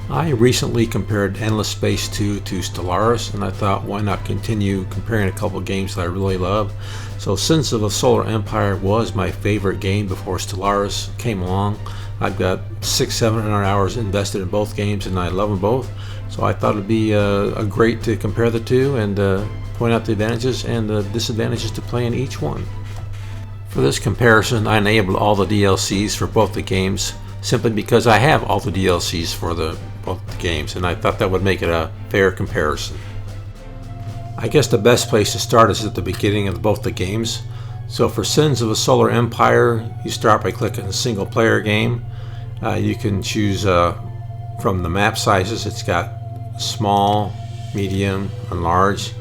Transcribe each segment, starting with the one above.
I recently compared Endless Space 2 to Stellaris, and I thought, why not continue comparing a couple games that I really love. So Sins of a Solar Empire was my favorite game before Stellaris came along. I've got 600-700 hours invested in both games, and I love them both. So I thought it'd be a great to compare the two and point out the advantages and the disadvantages to playing each one. For this comparison, I enabled all the DLCs for both the games, simply because I have all the DLCs for both the games, and I thought that would make it a fair comparison. I guess the best place to start is at the beginning of both the games. So for Sins of a Solar Empire, you start by clicking the single player game. You can choose from the map sizes. It's got small, medium, and large.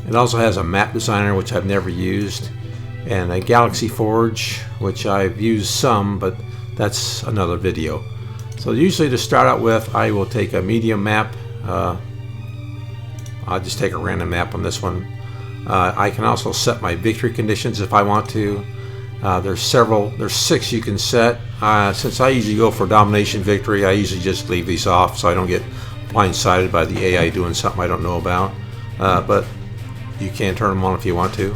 It also has a map designer, which I've never used, and a Galaxy Forge, which I've used some, but that's another video. So usually to start out with, I will take a medium map. I'll just take a random map on this one. I can also set my victory conditions if I want to. There's 6 you can set. Since I usually go for domination victory, I usually just leave these off so I don't get blindsided by the AI doing something I don't know about. But you can turn them on if you want to.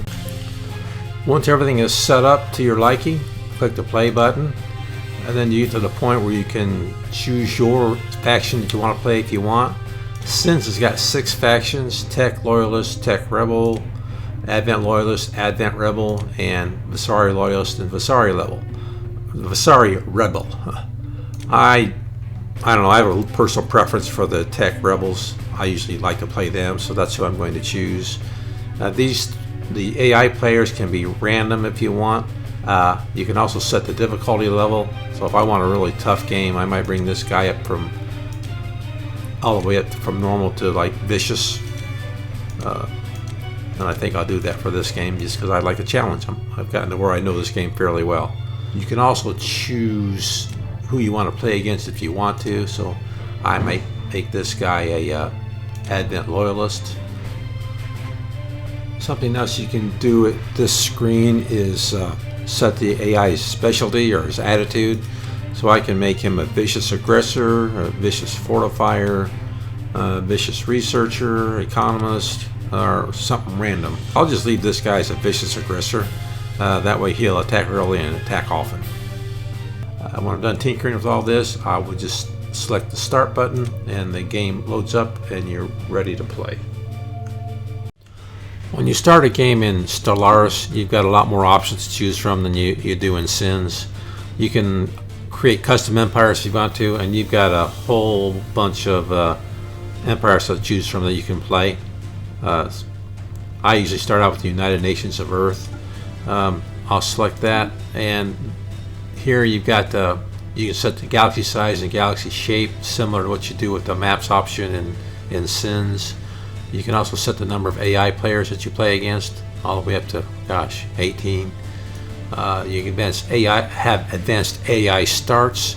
Once everything is set up to your liking, click the play button, and then you get to the point where you can choose your faction that you want to play if you want. Sins has got 6 factions: Tech Loyalist, Tech Rebel, Advent Loyalist, Advent Rebel, and Visari Loyalist and Visari Rebel. I don't know, I have a personal preference for the Tech Rebels. I usually like to play them, so that's who I'm going to choose. The AI players can be random if you want. You can also set the difficulty level. So if I want a really tough game, I might bring this guy up all the way up from normal to like vicious. And I think I'll do that for this game just because I like to challenge them. I've gotten to where I know this game fairly well. You can also choose who you want to play against if you want to. So I might make this guy a Advent Loyalist. Something else you can do at this screen is set the AI's specialty or his attitude. So I can make him a vicious aggressor, a vicious fortifier, a vicious researcher, economist, or something random. I'll just leave this guy as a vicious aggressor. That way he'll attack early and attack often. When I'm done tinkering with all this, I will just select the start button and the game loads up and you're ready to play. When you start a game in Stellaris, you've got a lot more options to choose from than you do in Sins. You can create custom empires if you want to, and you've got a whole bunch of empires to choose from that you can play. I usually start out with the United Nations of Earth. I'll select that, and here you've got you can set the galaxy size and galaxy shape, similar to what you do with the maps option in Sins. You can also set the number of AI players that you play against, all the way up to, 18. You can have advanced AI starts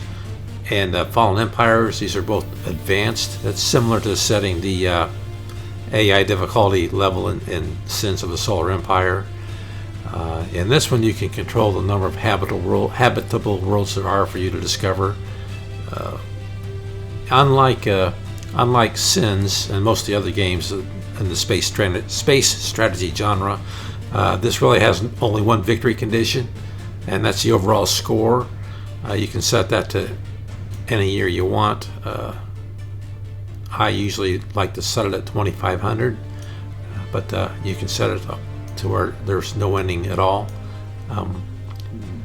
and Fallen Empires. These are both advanced. That's similar to setting the AI difficulty level in Sins of the Solar Empire. In this one, you can control the number of habitable worlds there are for you to discover. Unlike Sins and most of the other games in the space strategy genre, this really has only one victory condition, and that's the overall score. You can set that to any year you want. I usually like to set it at 2,500, but you can set it up to where there's no ending at all.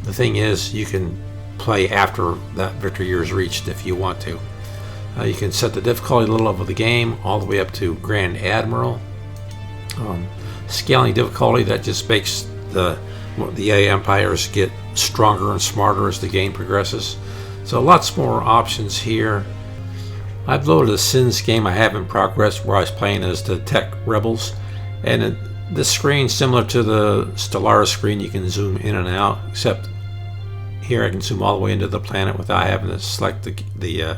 The thing is, you can play after that victory year is reached if you want to. You can set the difficulty level of the game all the way up to Grand Admiral. Scaling difficulty, that just makes the AI empires get stronger and smarter as the game progresses. So lots more options here. I've loaded a Sins game I have in progress where I was playing as the Tech Rebels, and this screen, similar to the Stellaris screen, you can zoom in and out, except here I can zoom all the way into the planet without having to select the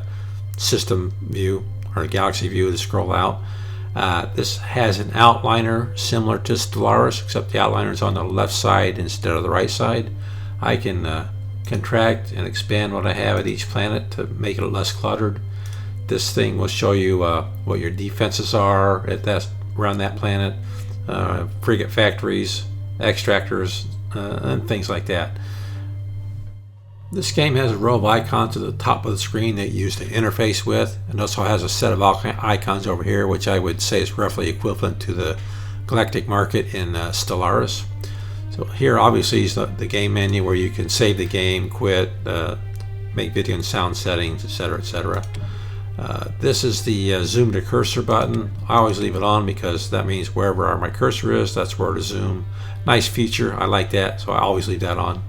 system view or galaxy view to scroll out. This has an outliner similar to Stellaris, except the outliner is on the left side instead of the right side. I can contract and expand what I have at each planet to make it less cluttered. This thing will show you what your defenses are at around that planet, frigate factories, extractors, and things like that. This game has a row of icons at the top of the screen that you use to interface with, and also has a set of icons over here, which I would say is roughly equivalent to the galactic market in Stellaris. So here obviously is the game menu where you can save the game, quit, make video and sound settings, etc., etc. This is the zoom to cursor button. I always leave it on because that means wherever my cursor is, that's where to zoom. Nice feature, I like that, so I always leave that on.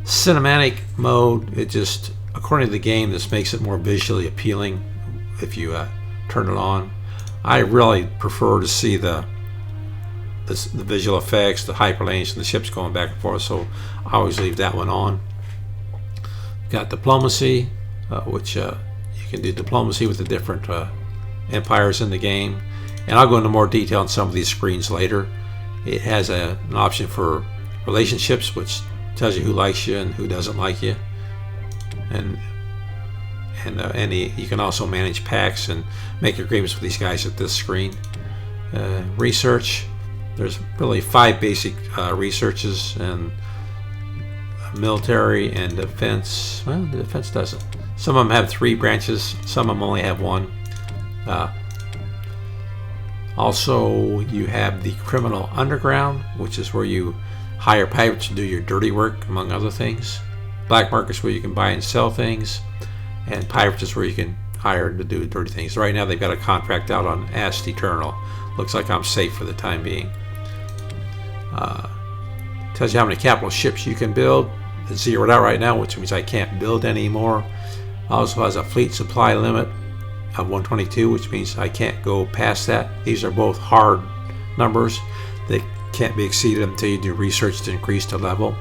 Cinematic mode, it just, according to the game, this makes it more visually appealing if you turn it on. I really prefer to see the visual effects, the hyperlinks, and the ships going back and forth, so I always leave that one on. Got diplomacy, which you can do diplomacy with the different empires in the game, and I'll go into more detail on some of these screens later. It has an option for relationships, which tells you who likes you and who doesn't like you, and you can also manage packs and make agreements with these guys at this screen. Research, there's really 5 basic researches, and military and defense. Well, the defense doesn't. Some of them have 3 branches, some of them only have 1. Also, you have the criminal underground, which is where you hire pirates to do your dirty work, among other things. Black market's where you can buy and sell things, and pirates is where you can hire to do dirty things. Right now they've got a contract out on Ast Eternal. Looks like I'm safe for the time being. Tells you how many capital ships you can build. It's zeroed out right now, which means I can't build anymore. Also has a fleet supply limit of 122, which means I can't go past that. These are both hard numbers. They can't be exceeded until you do research to increase the level.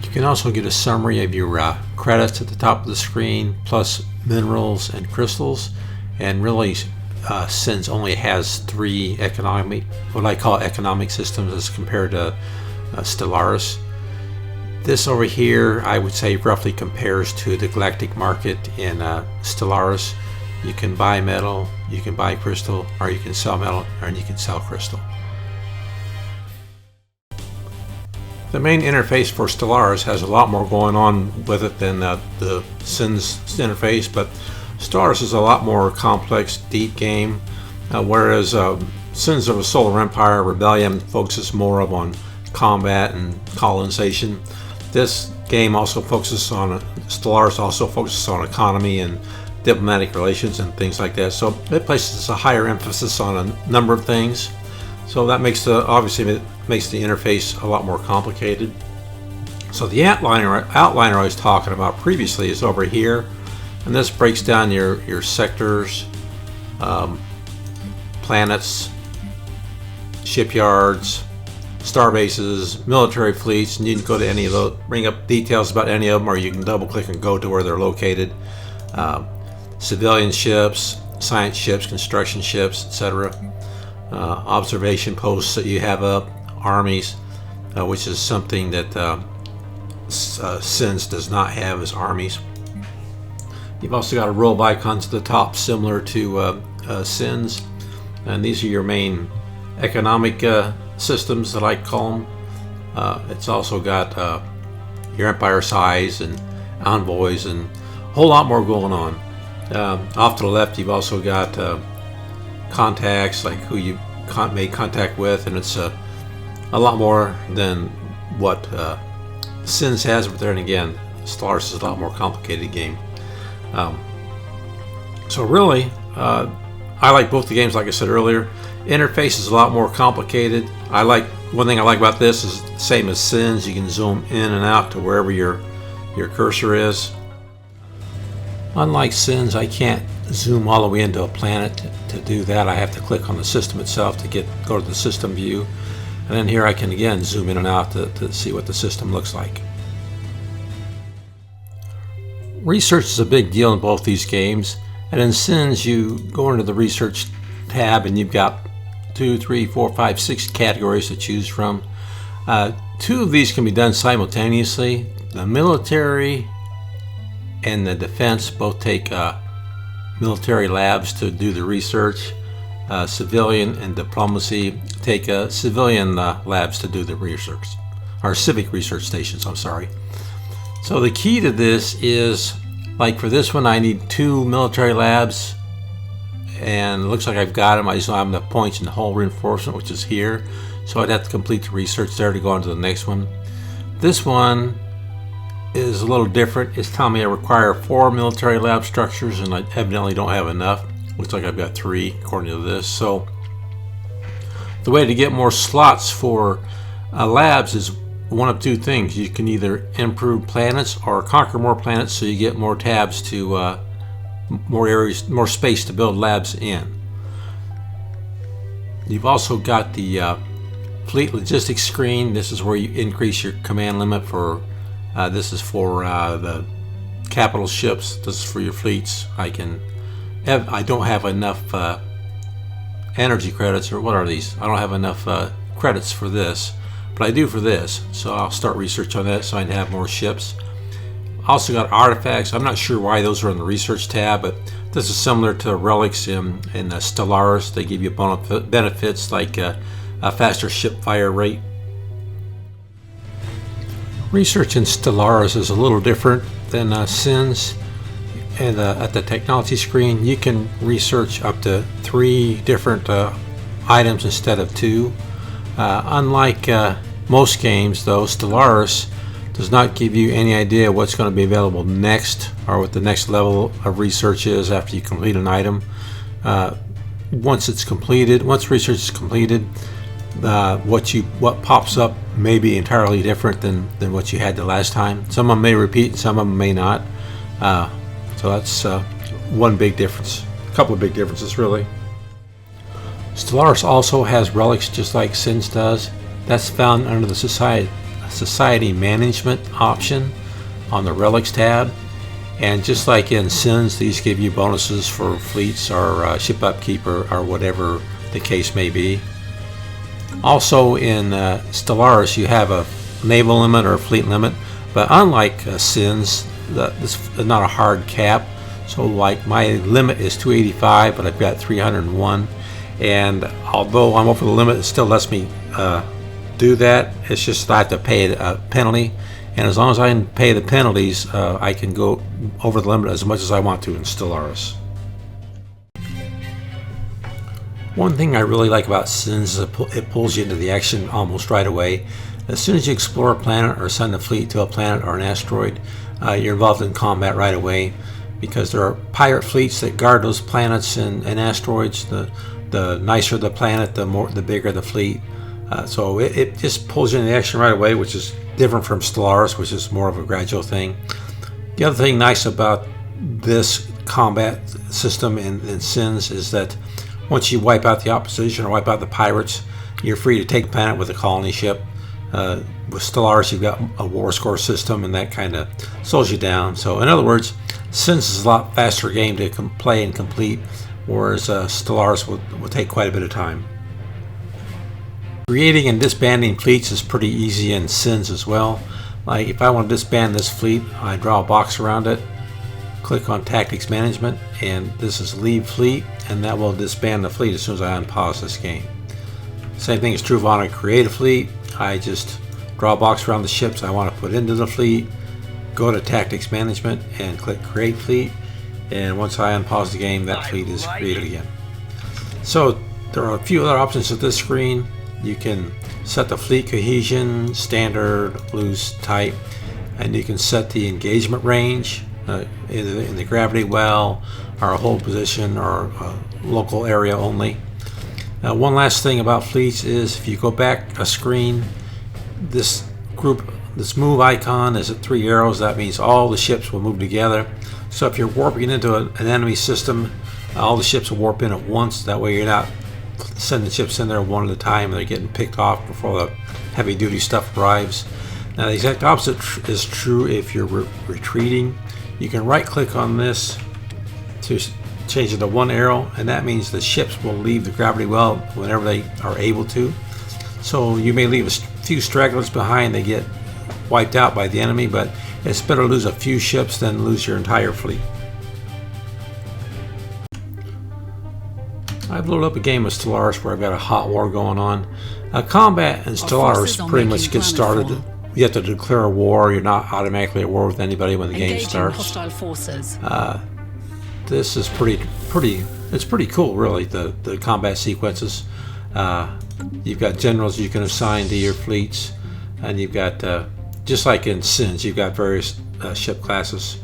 You can also get a summary of your credits at the top of the screen, plus minerals and crystals. And really, SINS only has 3 what I call economic systems as compared to Stellaris. This over here, I would say, roughly compares to the galactic market in Stellaris. You can buy metal, you can buy crystal, or you can sell metal, or you can sell crystal. The main interface for Stellaris has a lot more going on with it than the SINS interface, but Stellaris is a lot more complex, deep game, whereas Sins of a Solar Empire Rebellion focuses more on combat and colonization. This game also focuses on, Stellaris also focuses on economy and diplomatic relations and things like that. So it places a higher emphasis on a number of things. So that makes obviously it makes the interface a lot more complicated. So the outliner I was talking about previously is over here, and this breaks down your sectors, planets, shipyards, star bases, military fleets, and you can go to any of those, bring up details about any of them, or you can double click and go to where they're located. Civilian ships, science ships, construction ships, etc. Observation posts that you have up, armies, which is something that SINS does not have as armies. You've also got a row of icons at the top similar to SINS, and these are your main economic systems that I call them. It's also got your empire size and envoys and a whole lot more going on. Off to the left you've also got contacts, like who you made contact with, and it's a lot more than what SINS has, but then again Stellaris is a lot more complicated game. So really I like both the games. Like I said earlier, interface is a lot more complicated. One thing I like about this is the same as SINS. You can zoom in and out to wherever your cursor is. Unlike SINS, I can't zoom all the way into a planet. To do that, I have to click on the system itself to go to the system view, and then here I can again zoom in and out to see what the system looks like. Research is a big deal in both these games, and in SINS you go into the research tab and you've got 2, 3, 4, 5, 6 categories to choose from. 2 of these can be done simultaneously. The military and the defense both take military labs to do the research. Civilian and diplomacy take civilian labs to do the research, or civic research stations, I'm sorry. So the key to this is, like for this one, I need 2 military labs, and it looks like I've got them. I just don't have the points in the hull reinforcement, which is here. So I'd have to complete the research there to go on to the next one. This one is a little different. It's telling me I require 4 military lab structures, and I evidently don't have enough. Looks like I've got 3 according to this. So the way to get more slots for labs is one of 2 things. You can either improve planets or conquer more planets, so you get more tabs to more areas, more space to build labs in. You've also got the fleet logistics screen. This is where you increase your command limit for this is for the capital ships. This is for your fleets. I don't have enough energy credits, or what are these? I don't have enough credits for this, but I do for this, so I'll start research on that so I can have more ships. Also got artifacts. I'm not sure why those are in the research tab, but this is similar to relics in Stellaris. They give you benefits like a faster ship fire rate. Research in Stellaris is a little different than Sins. And at the technology screen, you can research up to 3 different items instead of 2. Unlike most games, though, Stellaris does not give you any idea what's going to be available next, or what the next level of research is after you complete an item. Once research is completed, what pops up may be entirely different than what you had the last time. Some of them may repeat, some of them may not. So that's one big difference. A couple of big differences, really. Stellaris also has relics just like Sins does. That's found under the Society Management option on the Relics tab. And just like in Sins, these give you bonuses for fleets or ship upkeep or whatever the case may be. Also in Stellaris, you have a naval limit or a fleet limit, but unlike Sins, this is not a hard cap. So like my limit is 285, but I've got 301, and although I'm over the limit, it still lets me do that. It's just I have to pay a penalty, and as long as I can pay the penalties, I can go over the limit as much as I want to in Stellaris. One thing I really like about Sins is it pulls you into the action almost right away. As soon as you explore a planet or send a fleet to a planet or an asteroid, you're involved in combat right away, because there are pirate fleets that guard those planets and asteroids. The nicer the planet, the bigger the fleet. So it just pulls you into the action right away, which is different from Stellaris, which is more of a gradual thing. The other thing nice about this combat system in Sins is that once you wipe out the opposition or wipe out the pirates, you're free to take the planet with a colony ship. With Stellaris, you've got a war score system, and that kind of slows you down. So in other words, Sins is a lot faster game to play and complete, whereas Stellaris will take quite a bit of time. Creating and disbanding fleets is pretty easy in Sins as well. Like if I want to disband this fleet, I draw a box around it, click on Tactics Management, and this is Leave Fleet, and that will disband the fleet as soon as I unpause this game. Same thing is true if I want to create a fleet. I just draw a box around the ships I want to put into the fleet, go to Tactics Management and click Create Fleet, and once I unpause the game, that fleet is created again. So there are a few other options at this screen. You can set the fleet cohesion, standard, loose, tight, and you can set the engagement range in the gravity well, or a hold position, or a local area only. One last thing about fleets is if you go back a screen, this move icon is at 3 arrows. That means all the ships will move together. So if you're warping into an enemy system, all the ships will warp in at once. That way you're not sending ships in there one at a time and they're getting picked off before the heavy duty stuff arrives. Now the exact opposite is true if you're retreating. You can right click on this to change it to 1 arrow, and that means the ships will leave the gravity well whenever they are able to. So you may leave a few stragglers behind, they get wiped out by the enemy, but it's better to lose a few ships than lose your entire fleet. I've loaded up a game of Stellaris where I've got a hot war going on. Combat in Stellaris pretty much gets started. You have to declare a war. You're not automatically at war with anybody when the game starts. Hostile forces. This is it's pretty cool, really, the combat sequences. You've got generals you can assign to your fleets, and you've got, just like in Sins, you've got various ship classes.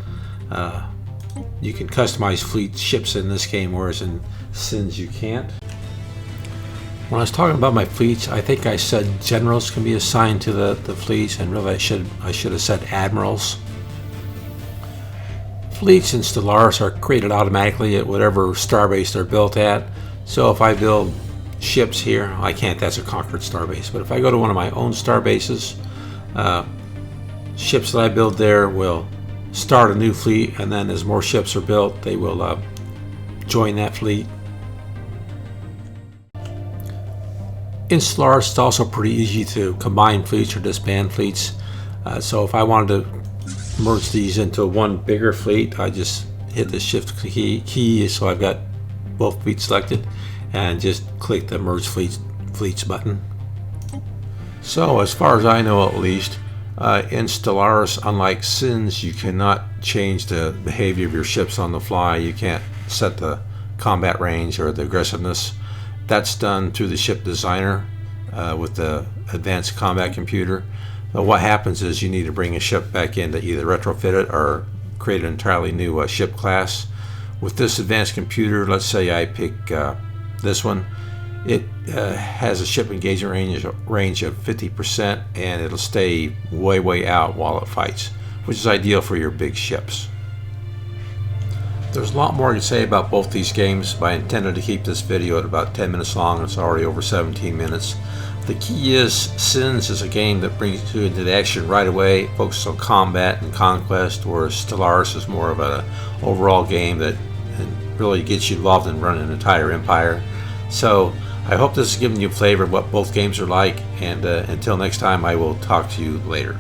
You can customize fleet ships in this game, whereas in Sins you can't. When I was talking about my fleets, I think I said generals can be assigned to the fleets, and really I should have said admirals. Fleets in Stellaris are created automatically at whatever starbase they're built at. So if I build ships here, I can't, that's a conquered starbase. But if I go to one of my own starbases, ships that I build there will start a new fleet, and then as more ships are built, they will join that fleet. In Stellaris, it's also pretty easy to combine fleets or disband fleets. So if I wanted to merge these into one bigger fleet, I just hit the shift key so I've got both fleets selected, and just click the merge fleets button. So as far as I know, at least, in Stellaris, unlike Sins, you cannot change the behavior of your ships on the fly. You can't set the combat range or the aggressiveness. That's done through the ship designer with the advanced combat computer. But what happens is you need to bring a ship back in to either retrofit it or create an entirely new ship class. With this advanced computer, let's say I pick this one, it has a ship engagement range of 50%, and it'll stay way out while it fights, which is ideal for your big ships. There's a lot more to say about both these games, but I intended to keep this video at about 10 minutes long, and it's already over 17 minutes. The key is, Sins is a game that brings you into the action right away, focuses on combat and conquest, whereas Stellaris is more of an overall game that really gets you involved in running an entire empire. So I hope this has given you a flavor of what both games are like, and until next time, I will talk to you later.